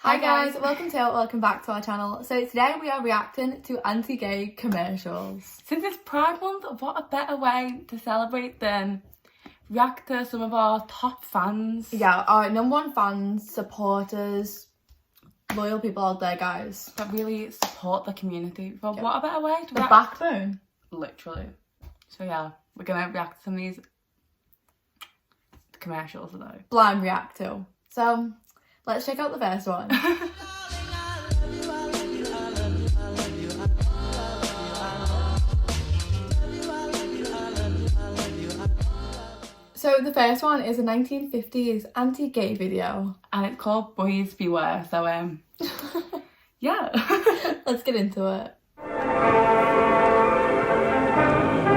Hi guys, welcome back to our channel. So today we are reacting to anti-gay commercials. Since it's Pride Month, what a better way to celebrate than react to some of our top fans. Yeah, our number one fans, supporters, loyal people out there, guys. That really support the community. But what a better way to react. The backbone. Literally. So yeah, we're gonna react to some of these commercials though. Blind react to. So let's check out the first one. So the first one is a 1950s anti-gay video. And it's called Boys Beware, so yeah. Let's get into it.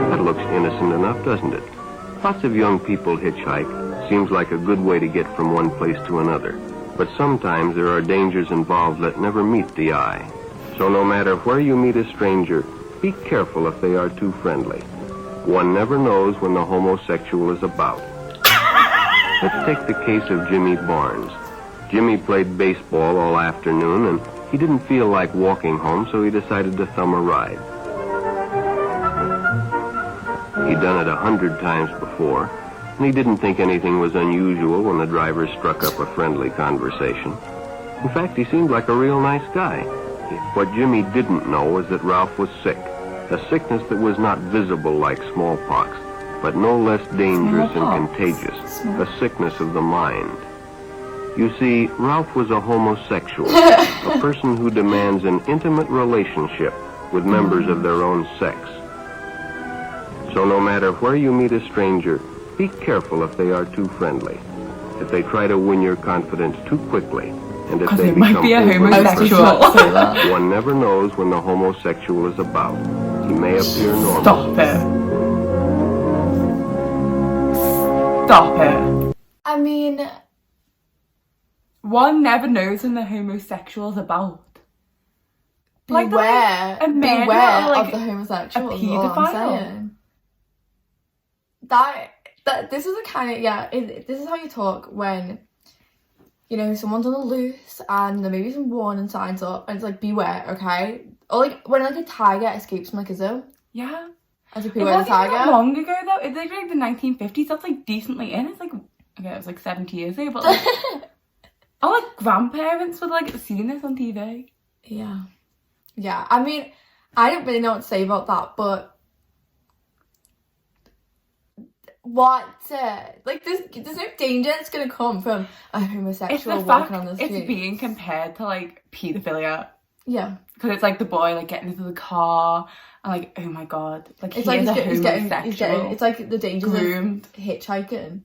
That looks innocent enough, doesn't it? Lots of young people hitchhike. Seems like a good way to get from one place to another. But sometimes there are dangers involved that never meet the eye. So no matter where you meet a stranger, be careful if they are too friendly. One never knows when the homosexual is about. Let's take the case of Jimmy Barnes. Jimmy played baseball all afternoon and he didn't feel like walking home, so he decided to thumb a ride. He'd done it 100 times before, and he didn't think anything was unusual when the driver struck up a friendly conversation. In fact, he seemed like a real nice guy. What Jimmy didn't know was that Ralph was sick, a sickness that was not visible like smallpox, but no less dangerous and contagious, a sickness of the mind. You see, Ralph was a homosexual, a person who demands an intimate relationship with members of their own sex. So no matter where you meet a stranger, be careful if they are too friendly, if they try to win your confidence too quickly, and if they might be a homosexual. One never knows when the homosexual is about. He may appear normal. Stop it. Stop it. I mean, one never knows when the homosexual's about. Beware, beware of the homosexual. A paedophile. I'm saying. This is a kind of, this is how you talk when, you know, someone's on the loose and there may be some warning signs up and it's like, beware, okay? Or like when like a tiger escapes from like a zoo. Yeah. As a beware the tiger. Not long ago though, it's like the 1950s, that's like decently in. It's like, okay, it was like 70 years ago, but like, our like grandparents would like seen this on TV. Yeah. Yeah, I mean, I don't really know what to say about that, but like there's no danger that's gonna come from a homosexual walking on the street. It's being compared to like paedophilia. Yeah, because it's like the boy like getting into the car and like, oh my god, like it's like he's getting it's like the dangers groomed. Of hitchhiking.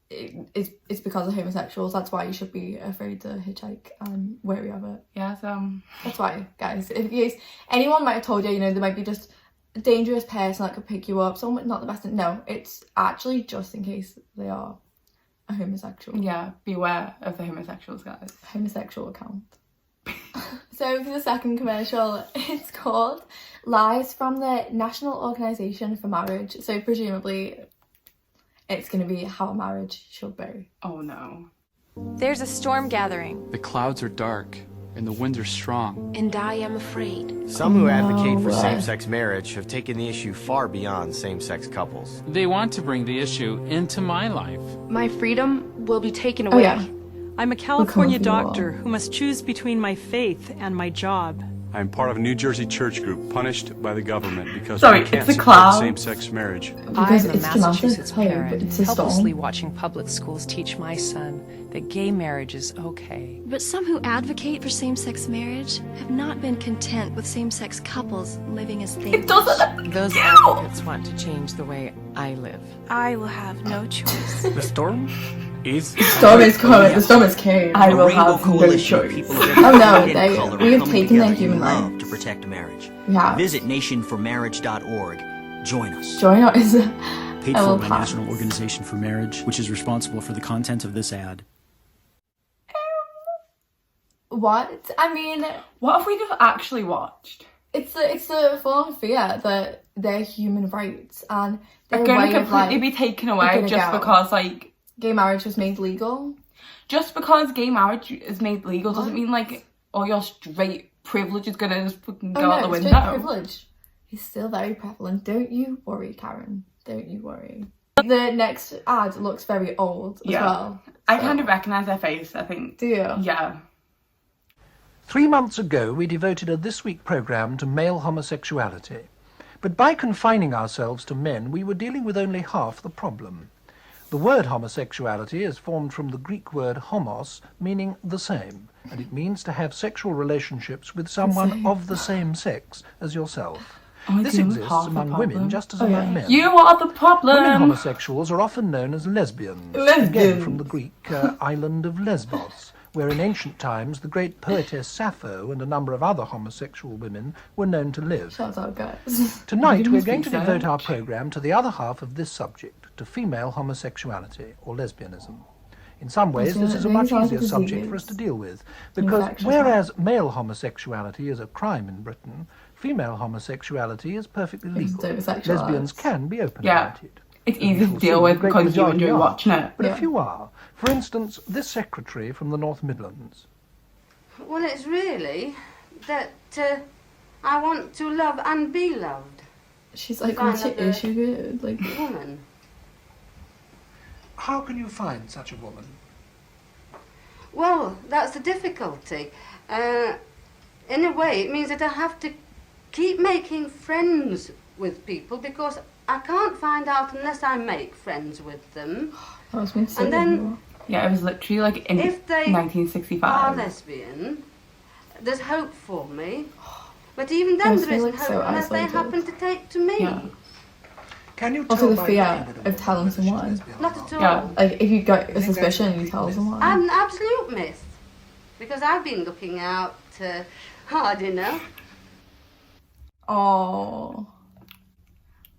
It's because of homosexuals. That's why you should be afraid to hitchhike and wary of it. Yeah, so that's why, guys. If anyone might have told you, you know, there might be just a dangerous person that could pick you up, someone not the best. No, it's actually just in case they are a homosexual. Yeah, beware of the homosexuals, guys. Homosexual account. So for the second commercial, it's called Lies from the National Organization for Marriage. So presumably it's going to be how a marriage should be. Oh no. There's a storm gathering. The clouds are dark and the winds are strong. And I am afraid. Some who advocate for same-sex marriage have taken the issue far beyond same-sex couples. They want to bring the issue into my life. My freedom will be taken away. Oh, yeah. I'm a California doctor who must choose between my faith and my job. I'm part of a New Jersey church group punished by the government because Sorry, we can't it's a support cloud. same-sex marriage. Because I'm a it's Massachusetts dramatic, parent, but it's helplessly watching public schools teach my son that gay marriage is okay. But some who advocate for same-sex marriage have not been content with same-sex couples living as they wish. Those advocates want to change the way I live. I will have no choice. The storm is storm is coming. The storm is came. I will have no choice. Oh no, we have taken their human life to protect marriage. Yeah. Visit nationformarriage.org. Join us. Join us. Paid for by National Organization for Marriage, which is responsible for the content of this ad. What? I mean, what if we just actually watched? It's the full-on fear that their human rights and their are going way to of, like, completely be taken away just because like gay marriage was made legal. Just because gay marriage is made legal doesn't mean like all your straight privilege is gonna just fucking go out the window. Straight privilege is still very prevalent. Don't you worry, Karen. Don't you worry. The next ad looks very old as well. I kind of recognise their face, I think. Do you? Yeah. 3 months ago, we devoted a This Week programme to male homosexuality. But by confining ourselves to men, we were dealing with only half the problem. The word homosexuality is formed from the Greek word homos, meaning the same, and it means to have sexual relationships with someone of the same sex as yourself. This exists among women just as among men. You are the problem! Women homosexuals are often known as lesbians, again from the Greek island of Lesbos, where in ancient times the great poetess Sappho and a number of other homosexual women were known to live. Shout out, guys. Tonight we're going to devote our programme to the other half of this subject, to female homosexuality, or lesbianism. In some ways this is a much easier subject for us to deal with, because whereas male homosexuality is a crime in Britain, female homosexuality is perfectly legal. Lesbians can be open about it. It's easy to deal with because you enjoy watching it. But if you are, for instance, this secretary from the North Midlands. Well, it's really that I want to love and be loved. She's like, what's your issue with? Like, woman. How can you find such a woman? Well, that's the difficulty. In a way, it means that I have to keep making friends with people because I can't find out unless I make friends with them. I was going to say and then, yeah, it was literally like in if they 1965. are lesbian, there's hope for me. But even then, there isn't hope unless they happen to take to me. Yeah. Can you also the fear of telling someone? Not at all. Yeah, like if you got a suspicion, you tell someone. I'm an absolute myth. Because I've been looking out hard, you know. Oh.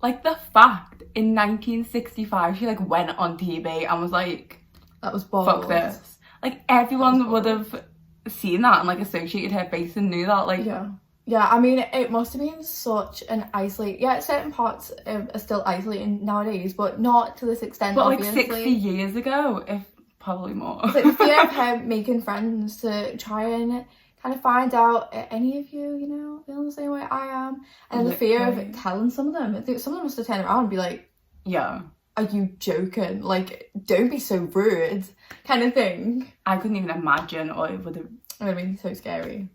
Like the fact in 1965 she like went on TV and was like, that was bold. Fuck this. Like everyone would have seen that and like associated her face and knew that. Like yeah, I mean it must have been such an certain parts are still isolating nowadays, but not to this extent. But obviously. like 60 years ago, if probably more. It's like the fear of her making friends to try and kind of find out any of you, you know, feel the same way I am. And the fear of telling some of them. I think some of them must have turned around and be like, yeah, are you joking? Like, don't be so rude, kind of thing. I couldn't even imagine, or it would have... It would have been so scary.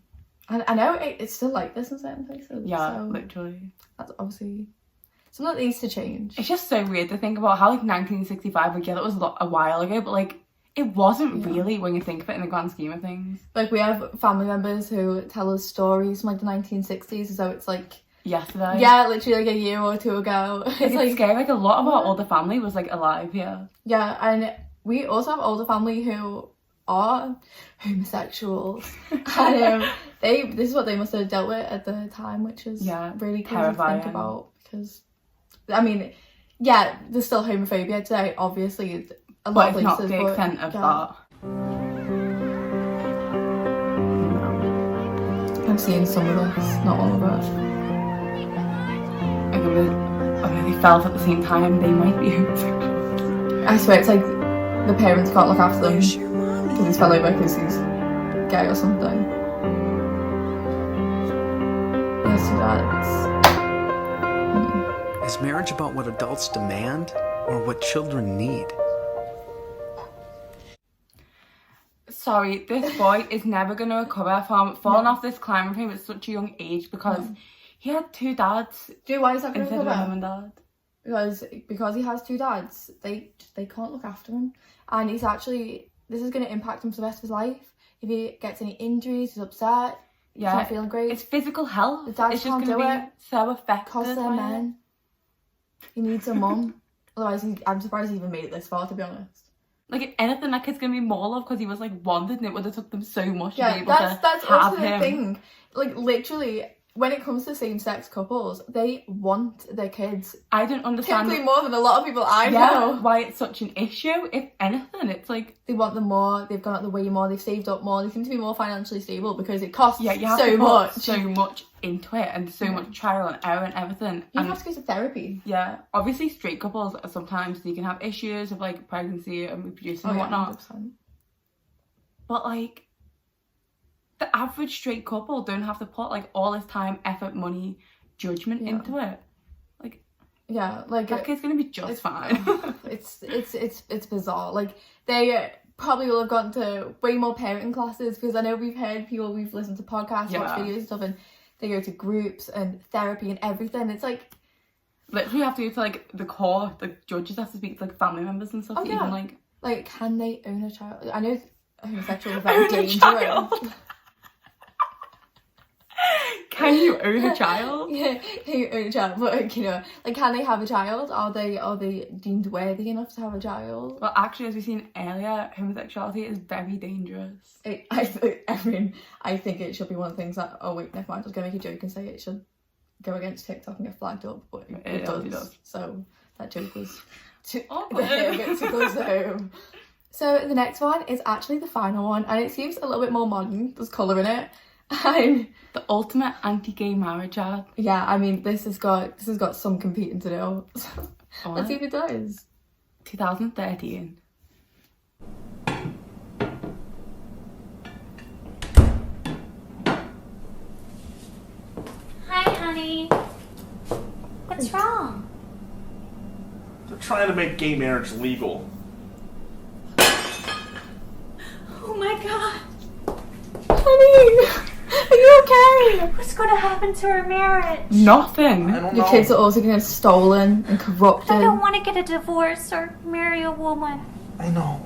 And I know it's still like this in certain places. Yeah, so literally. That's obviously something that needs to change. It's just so weird to think about how like 1965, like, yeah, that was a while ago, but like, it wasn't really when you think of it in the grand scheme of things. Like, we have family members who tell us stories from like the 1960s as though it's like yesterday. Yeah, literally like a year or two ago. It's like scary. Like a lot of our older family was like alive, yeah. Yeah, and we also have older family who are homosexuals. And this is what they must have dealt with at the time, which is really crazy to think about, because I mean, yeah, there's still homophobia today, obviously. A lot of places, not the extent of that. I've seen some of this, not all of it. I really felt at the same time they might be homosexual. I swear it's like the parents can't look after them because he's fell over because he's gay or something. Yes, that's... Is marriage about what adults demand or what children need? Sorry, this boy is never going to recover from falling off this climbing frame at such a young age because he had two dads. Do you know why he's not going to recover? recover? Mum and dad. Because he has two dads, they can't look after him, and he's actually, this is going to impact him for the rest of his life. If he gets any injuries, he's upset, he's not feeling great. It's physical health. The dads it's just can't do it. So affected. Because they're men. He needs a mum. Otherwise, I'm surprised he even made it this far, to be honest. Like, if anything, that kid's gonna be more loved because he was like wanted, and it would have took them so much to be able that's to have also him. The thing. Like, literally, when it comes to same-sex couples, they want their kids. I don't understand. Typically more than a lot of people I know. Why it's such an issue. If anything, it's like they want them more. They've gone out the way more. They've saved up more. They seem to be more financially stable because it costs you have so to much. Put so much into it and so much trial and error and everything. You have to go to therapy. Yeah, obviously straight couples sometimes you can have issues of like pregnancy and reproducing and whatnot. 100%. But like, the average straight couple don't have to put like all this time, effort, money, judgment into it. Like, yeah, like that kid's gonna be just fine. it's bizarre. Like, they probably will have gone to way more parenting classes, because I know we've heard people, we've listened to podcasts, watched videos and stuff, and they go to groups and therapy and everything. It's like, literally have to go to like the court, the judges have to speak to like family members and stuff. Oh, to yeah. even like, can they own a child? I know homosexuals are very dangerous. Can you own a child? Yeah, can you own a child? But like, you know, like, can they have a child? Are they deemed worthy enough to have a child? Well, actually, as we've seen earlier, homosexuality is very dangerous. I think it should be one of the things that, oh wait, never mind, I was going to make a joke and say it should go against TikTok and get flagged up, but it does. So that joke was too close to home. So the next one is actually the final one, and it seems a little bit more modern. There's colour in it. And the ultimate anti-gay marriage ad. Yeah, I mean, this has got some competing to do. Let's see if it does. 2013. Hi, honey. What's wrong? They're trying to make gay marriage legal. Oh my god. Honey, are you okay? What's going to happen to our marriage? Nothing. Your kids are also getting stolen and corrupted. I don't want to get a divorce or marry a woman. I know.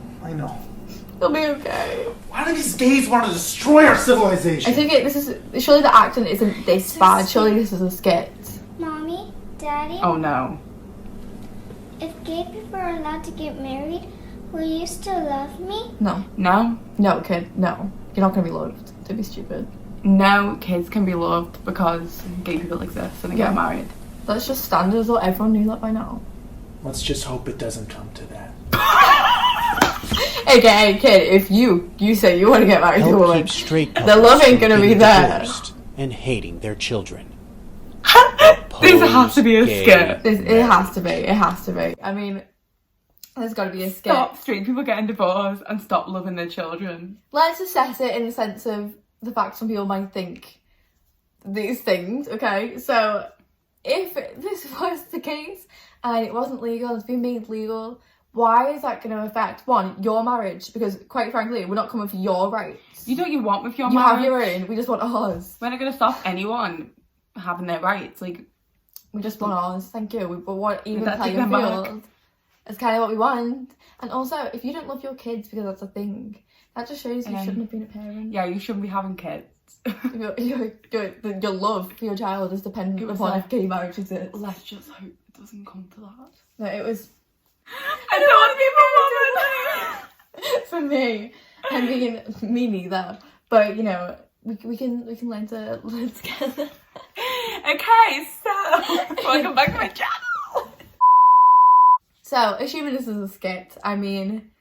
They'll be okay. Why do these gays want to destroy our civilization? I think surely the acting isn't this bad. Surely this is a skit. Mommy, Daddy? Oh no. If gay people are allowed to get married, will you still love me? No. No? No, kid, no. You're not going to be loved. Don't be stupid. No, kids can be loved because gay people exist and they get married. That's just standard as well. Everyone knew that by now. Let's just hope it doesn't come to that. Okay, kid, if you say you want to get married to a Help woman, keep straight the love ain't going to be being there. divorced and hating their children. This has to be a skit. It has to be. It has to be. I mean, there's got to be a skit. Stop straight people getting divorced and stop loving their children. Let's assess it in the sense of the fact some people might think these things, okay? So, if this was the case and it wasn't legal, it's been made legal, why is that going to affect, one, your marriage? Because, quite frankly, we're not coming for your rights. You do what you want with your You marriage. have your own, we just want ours. We're not going to stop anyone having their rights. Like, we just want ours, thank you. But what even That's playing even field is kind of what we want. And also, if you don't love your kids because that's a thing, that just shows you shouldn't have been a parent. Yeah, you shouldn't be having kids. Your love for your child is dependent upon if gay marriage exists. Let's just hope it doesn't come to that. No, it was... I don't want to be a woman! For me. I mean, me neither. But, you know, we can learn to live together. Okay, so welcome back to my channel. So, assuming this is a skit, I mean,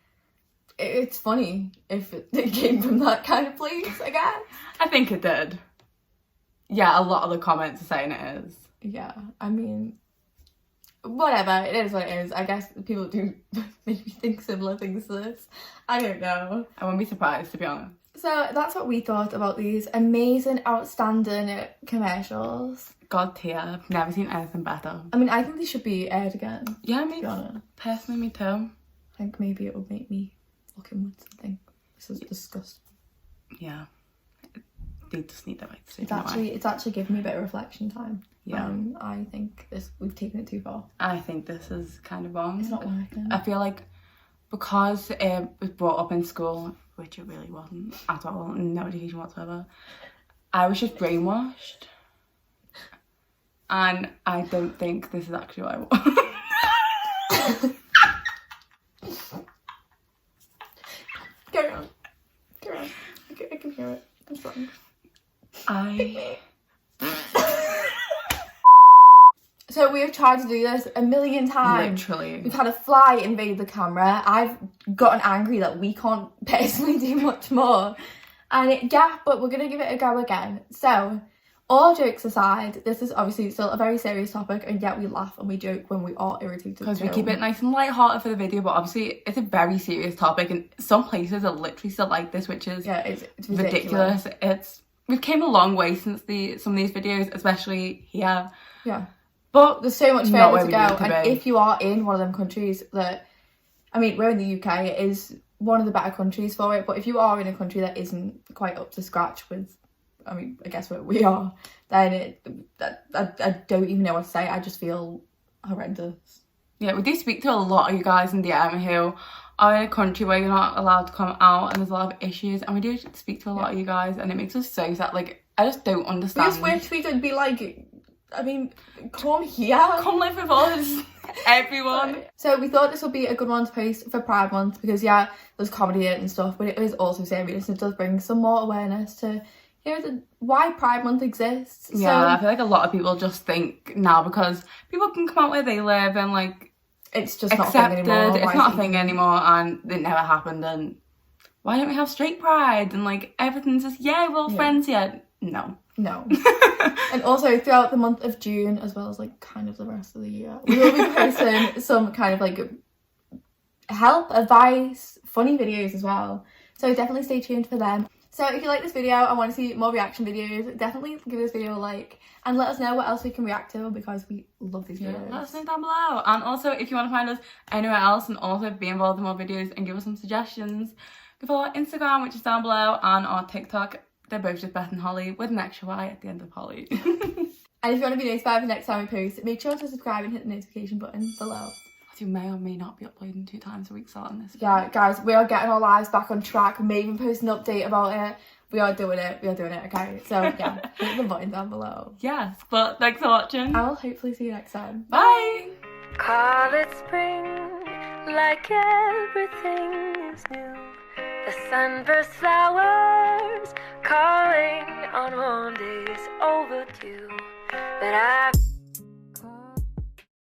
it's funny if it came from that kind of place, I guess. I think it did. Yeah, a lot of the comments are saying it is. Yeah, I mean, whatever, it is what it is. I guess people do maybe think similar things to this. I don't know. I wouldn't be surprised, to be honest. So that's what we thought about these amazing, outstanding commercials. God tier. I've never seen anything better. I mean, I think they should be aired again. Yeah, personally, me too. I think maybe it would make me look inwards and think, this is disgusting. Yeah. They just need the rights to It's actually given me a bit of reflection time. Yeah. I think we've taken it too far. I think this is kind of wrong. It's not working. I feel like because it was brought up in school, which it really wasn't at all, no education whatsoever, I was just brainwashed. And I don't think this is actually what I want. Carry on. I can hear it. I'm sorry. So we have tried to do this a million times. Literally. We've had a fly invade the camera. I've gotten angry that we can't personally do much more. And yeah, but we're going to give it a go again. So all jokes aside, this is obviously still a very serious topic, and yet we laugh and we joke when we are irritated. Because we keep it nice and light-hearted for the video, but obviously it's a very serious topic, and some places are literally still like this, which is it's ridiculous. We've came a long way since some of these videos, especially here. Yeah. But there's so much further to go, and if you are in one of them countries that, I mean, we're in the UK, it is one of the better countries for it, but if you are in a country that isn't quite up to scratch with, I mean, I guess we are, then I don't even know what to say. I just feel horrendous. Yeah, we do speak to a lot of you guys in DM who are in a country where you're not allowed to come out, and there's a lot of issues, and we do speak to a lot of you guys, and it makes us so sad. Like, I just don't understand. We just wish we could be like, I mean, come here. Come live with us, everyone. So we thought this would be a good one to post for Pride Month, because yeah, there's comedy in it and stuff, but it is also serious, and it does bring some more awareness to, you know, why Pride Month exists. Yeah, I feel like a lot of people just think now because people can come out where they live and like it's just not a thing anymore. It's not a thing anymore, and it never happened. And why don't we have straight pride? And like everything's just we're all friends yet. No. And also throughout the month of June, as well as like kind of the rest of the year, we will be posting some kind of like help, advice, funny videos as well. So definitely stay tuned for them. So if you like this video and want to see more reaction videos, definitely give this video a like and let us know what else we can react to, because we love these videos. Let us know down below. And also, if you want to find us anywhere else and also be involved in more videos and give us some suggestions, go follow our Instagram, which is down below, and our TikTok. They're both just Beth and Holly with an extra Y at the end of Holly. And if you want to be notified for the next time we post, make sure to subscribe and hit the notification button below. As you may or may not be uploading 2 times a week starting this week. Yeah, guys, we are getting our lives back on track. We may even post an update about it. We are doing it, okay? So yeah, hit the button down below. Yes, but thanks for watching. I'll hopefully see you next time. Bye! Call it spring, like everything is new. The sunburst flowers calling on warm days overdue. But I